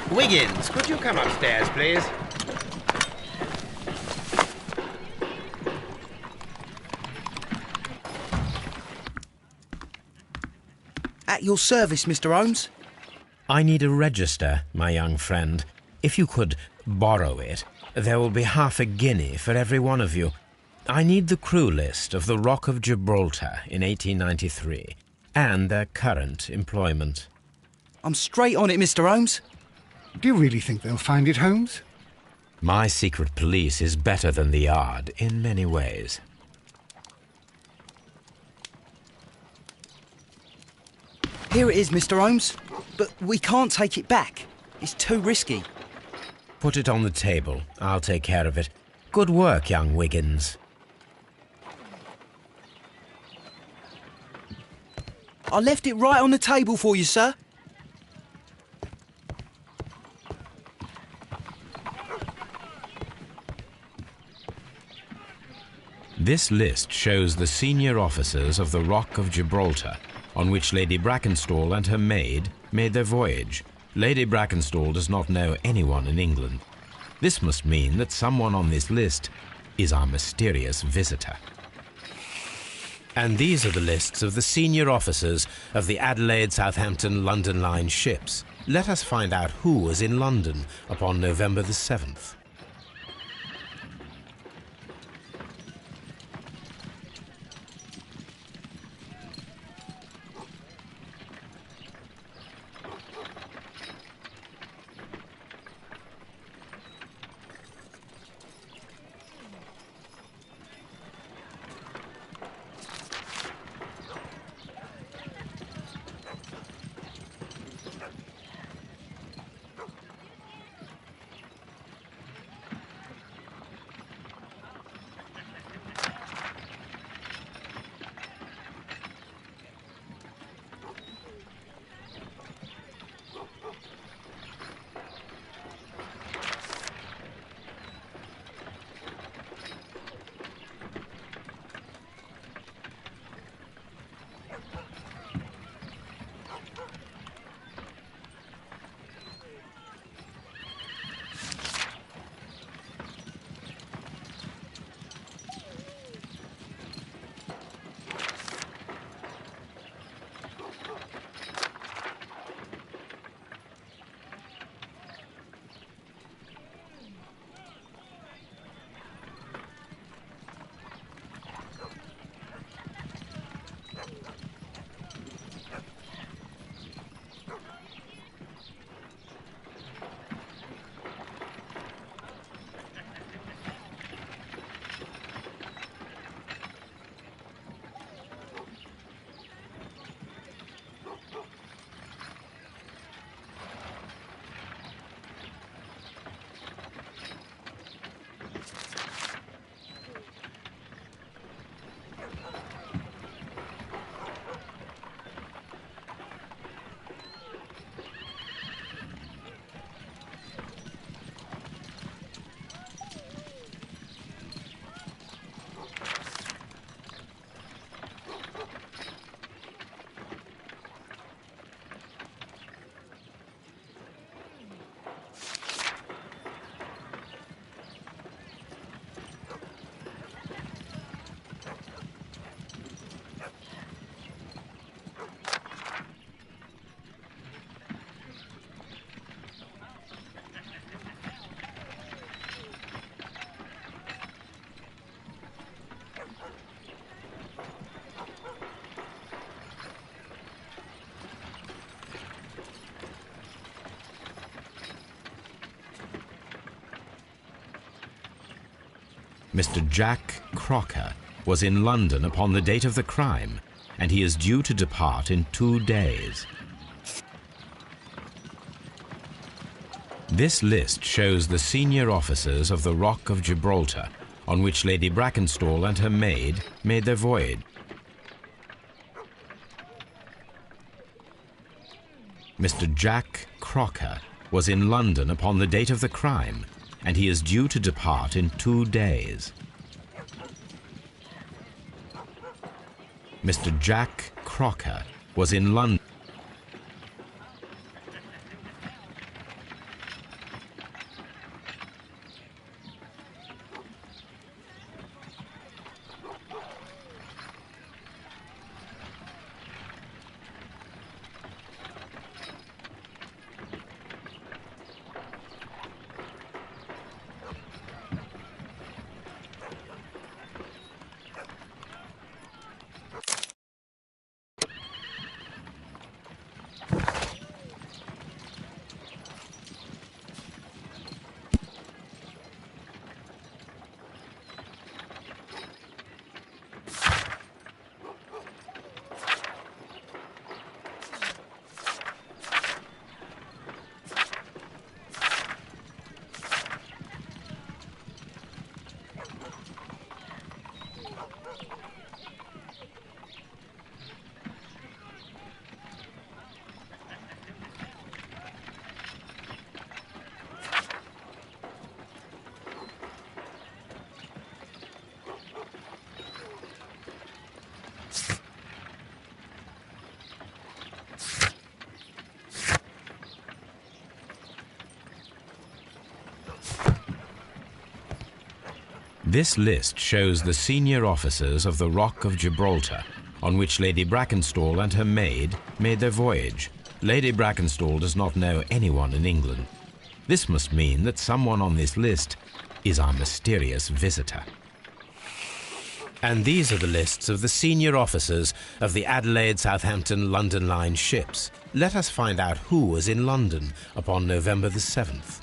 Wiggins, could you come upstairs, please? At your service, Mr. Holmes. I need a register, my young friend. If you could borrow it, there will be half a guinea for every one of you. I need the crew list of the Rock of Gibraltar in 1893 and their current employment. I'm straight on it, Mr. Holmes. Do you really think they'll find it, Holmes? My secret police is better than the Yard in many ways. Here it is, Mr. Holmes. But we can't take it back. It's too risky. Put it on the table. I'll take care of it. Good work, young Wiggins. I left it right on the table for you, sir. This list shows the senior officers of the Rock of Gibraltar, on which Lady Brackenstall and her maid made their voyage. Lady Brackenstall does not know anyone in England. This must mean that someone on this list is our mysterious visitor. And these are the lists of the senior officers of the Adelaide, Southampton, London line ships. Let us find out who was in London upon November the 7th. Mr. Jack Crocker was in London upon the date of the crime, and he is due to depart in 2 days. This list shows the senior officers of the Rock of Gibraltar, on which Lady Brackenstall and her maid made their voyage. Mr. Jack Crocker was in London upon the date of the crime, and he is due to depart in 2 days. Mr. Jack Crocker was in London. This list shows the senior officers of the Rock of Gibraltar, on which Lady Brackenstall and her maid made their voyage. Lady Brackenstall does not know anyone in England. This must mean that someone on this list is our mysterious visitor. And these are the lists of the senior officers of the Adelaide, Southampton, London Line ships. Let us find out who was in London upon November the 7th.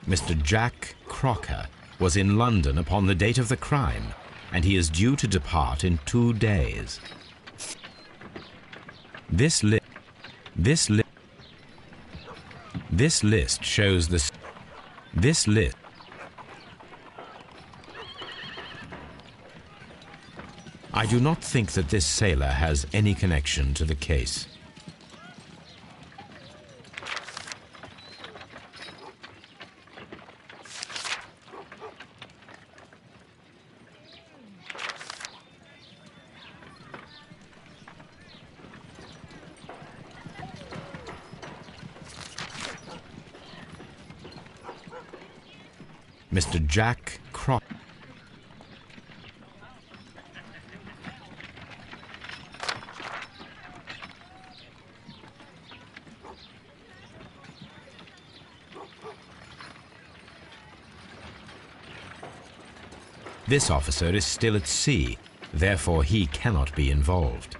Mr. Jack Crocker was in London upon the date of the crime, and he is due to depart in 2 days. This list shows this list. I do not think that this sailor has any connection to the case. Mr. Jack Crocker. This officer is still at sea, therefore he cannot be involved.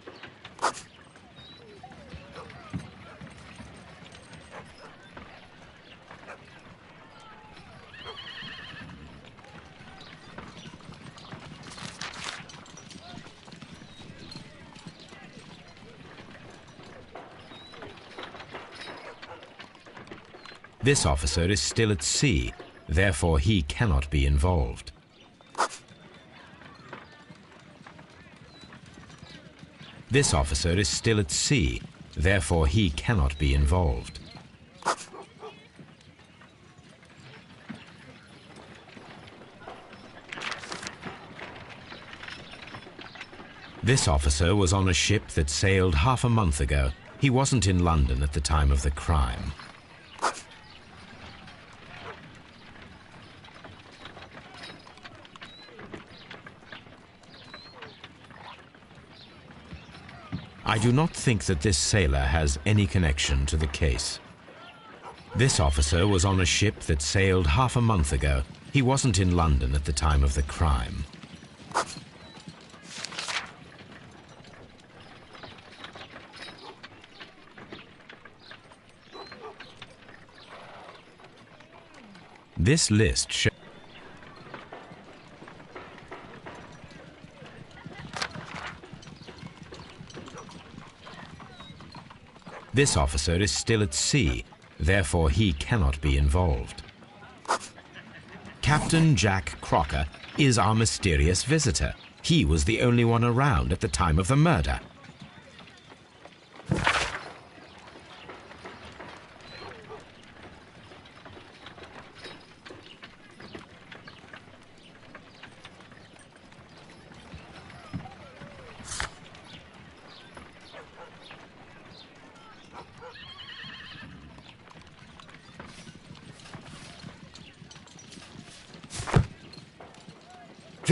This officer is still at sea, therefore he cannot be involved. This officer is still at sea, therefore he cannot be involved. This officer was on a ship that sailed half a month ago. He wasn't in London at the time of the crime. I do not think that this sailor has any connection to the case. This officer was on a ship that sailed half a month ago. He wasn't in London at the time of the crime. This list shows this officer is still at sea, therefore he cannot be involved. Captain Jack Crocker is our mysterious visitor. He was the only one around at the time of the murder.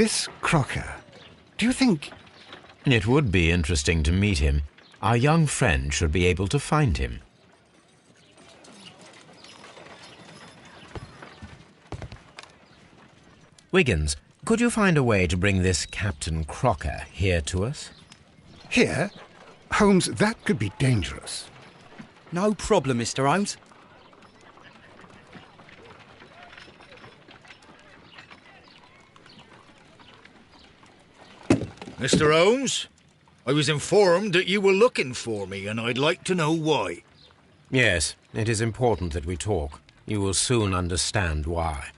This Crocker, do you think... It would be interesting to meet him. Our young friend should be able to find him. Wiggins, could you find a way to bring this Captain Crocker here to us? Here? Holmes, that could be dangerous. No problem, Mr. Holmes. Mr. Holmes, I was informed that you were looking for me, and I'd like to know why. Yes, it is important that we talk. You will soon understand why.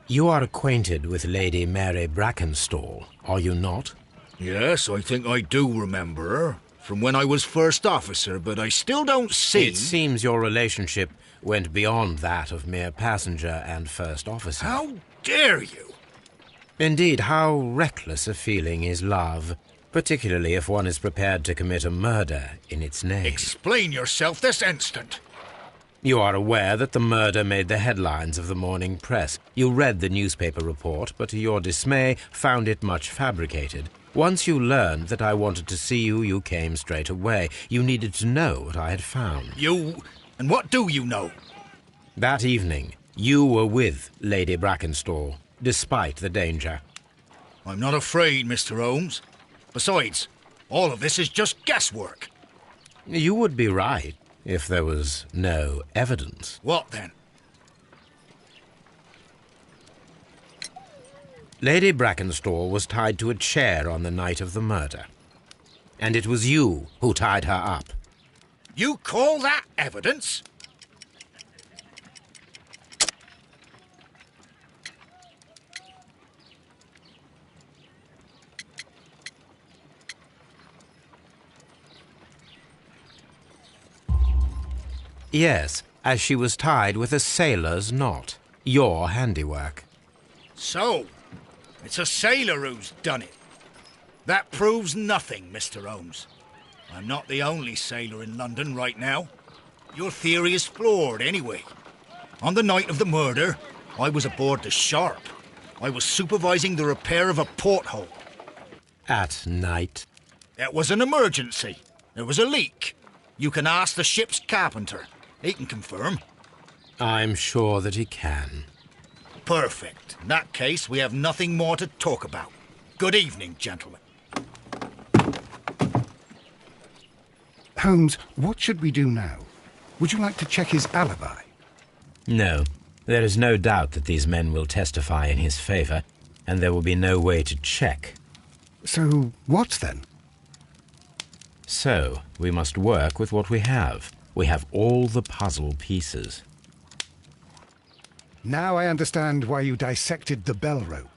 You are acquainted with Lady Mary Brackenstall, are you not? Yes, I think I do remember her, from when I was first officer, but I still don't see... It seems your relationship went beyond that of mere passenger and first officer. How dare you? Indeed, how reckless a feeling is love, particularly if one is prepared to commit a murder in its name. Explain yourself this instant. You are aware that the murder made the headlines of the morning press. You read the newspaper report, but to your dismay, found it much fabricated. Once you learned that I wanted to see you, you came straight away. You needed to know what I had found. You... and what do you know? That evening, you were with Lady Brackenstall, despite the danger. I'm not afraid, Mr. Holmes. Besides, all of this is just guesswork. You would be right if there was no evidence. What then? Lady Brackenstall was tied to a chair on the night of the murder. And it was you who tied her up. You call that evidence? Yes, as she was tied with a sailor's knot. Your handiwork. So, it's a sailor who's done it. That proves nothing, Mr. Holmes. I'm not the only sailor in London right now. Your theory is flawed anyway. On the night of the murder, I was aboard the Sharp. I was supervising the repair of a porthole. At night? It was an emergency. There was a leak. You can ask the ship's carpenter. He can confirm. I'm sure that he can. Perfect. In that case, we have nothing more to talk about. Good evening, gentlemen. Holmes, what should we do now? Would you like to check his alibi? No. There is no doubt that these men will testify in his favour, and there will be no way to check. So, what then? So, we must work with what we have. We have all the puzzle pieces. Now I understand why you dissected the bell rope.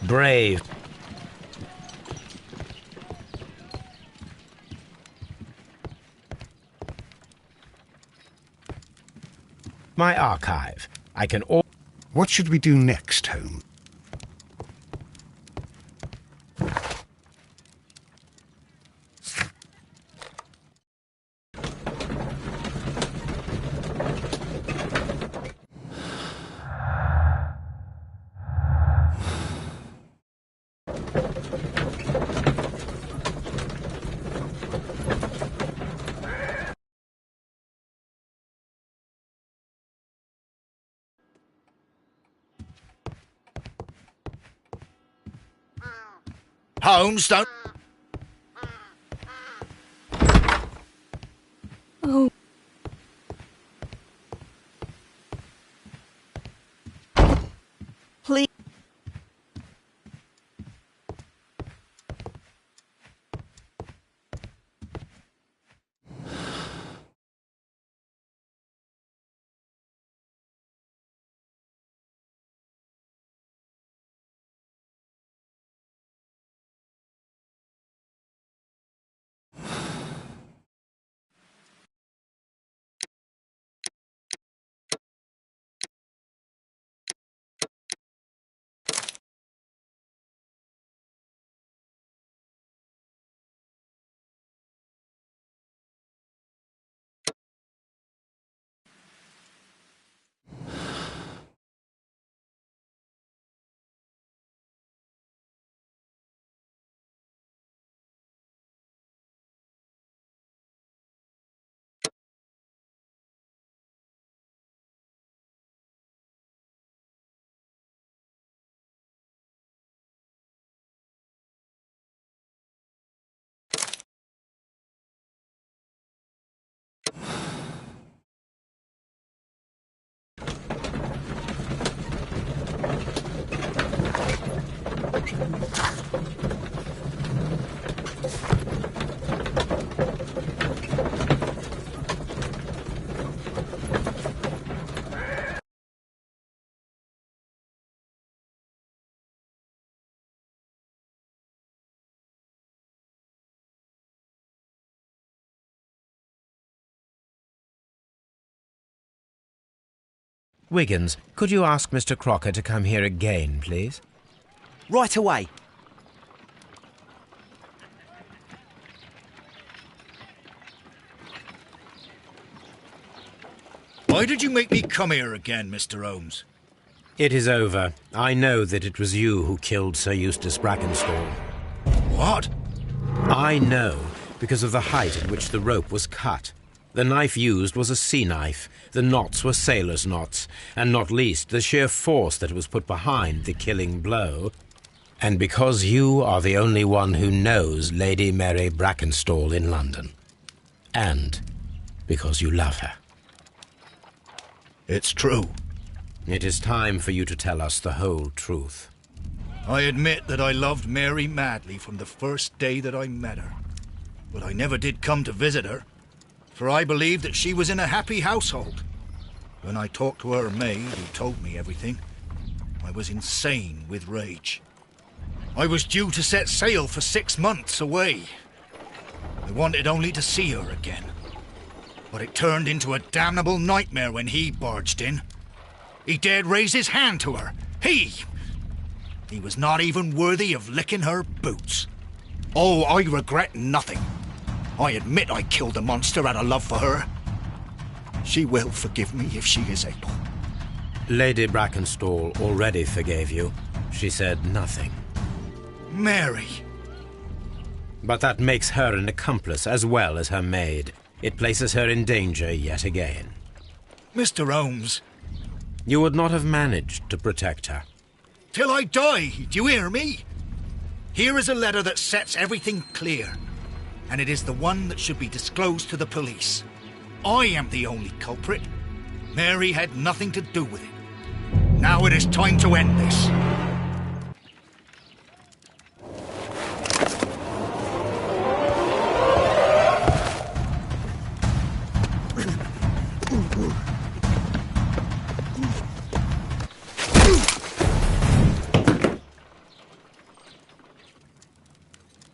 Brave. My archive. I can all... What should we do next, Holmes? Holmes, don't... Oh, Please. Wiggins, could you ask Mr. Crocker to come here again, please? Right away. Why did you make me come here again, Mr. Holmes? It is over. I know that it was you who killed Sir Eustace Brackenstall. What? I know because of the height at which the rope was cut. The knife used was a sea knife. The knots were sailor's knots, and not least the sheer force that was put behind the killing blow. And because you are the only one who knows Lady Mary Brackenstall in London. And because you love her. It's true. It is time for you to tell us the whole truth. I admit that I loved Mary madly from the first day that I met her. But I never did come to visit her, for I believed that she was in a happy household. When I talked to her maid, who told me everything, I was insane with rage. I was due to set sail for 6 months away. I wanted only to see her again. But it turned into a damnable nightmare when he barged in. He dared raise his hand to her. He was not even worthy of licking her boots. Oh, I regret nothing. I admit I killed the monster out of love for her. She will forgive me if she is able. Lady Brackenstall already forgave you. She said nothing. Mary. But that makes her an accomplice as well as her maid. It places her in danger yet again. Mr. Holmes. You would not have managed to protect her. Till I die, do you hear me? Here is a letter that sets everything clear, and it is the one that should be disclosed to the police. I am the only culprit. Mary had nothing to do with it. Now it is time to end this.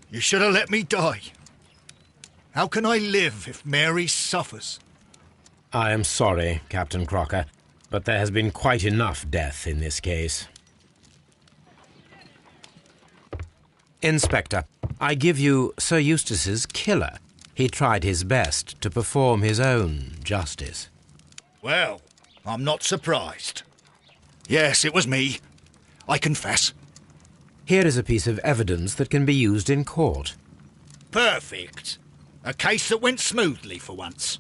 You should have let me die. How can I live if Mary suffers? I am sorry, Captain Crocker, but there has been quite enough death in this case. Inspector, I give you Sir Eustace's killer. He tried his best to perform his own justice. Well, I'm not surprised. Yes, it was me. I confess. Here is a piece of evidence that can be used in court. Perfect. A case that went smoothly for once.